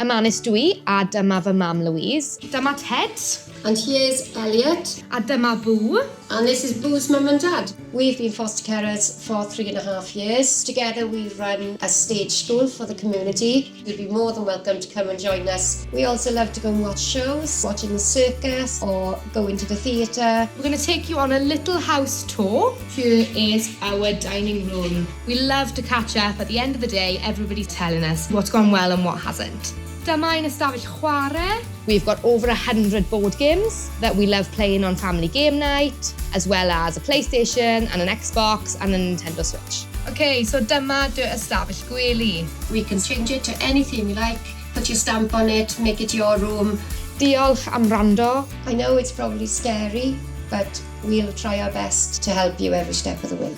Ammanys dwi, a dyma fy mam Louise. Dyma Ted. And here's Elliot. A dyma Boo. And this is Boo's mum and dad. We've been foster carers for 3.5 years. Together we run a stage school for the community. You'd be more than welcome to come and join us. We also love to go and watch shows, watching the circus or go into the theatre. We're going to take you on a little house tour. Here is our dining room. We love to catch up. At the end of the day, everybody's telling us what's gone well and what hasn't. Dyma ein ystafell chwarae. We've got over 100 board games that we love playing on family game night, as well as a PlayStation and an Xbox and a Nintendo Switch. Okay, so dyma dy ystafell gwely. We can change it to anything you like. Put your stamp on it, make it your room. Diolch am wrando. I know it's probably scary, but we'll try our best to help you every step of the way.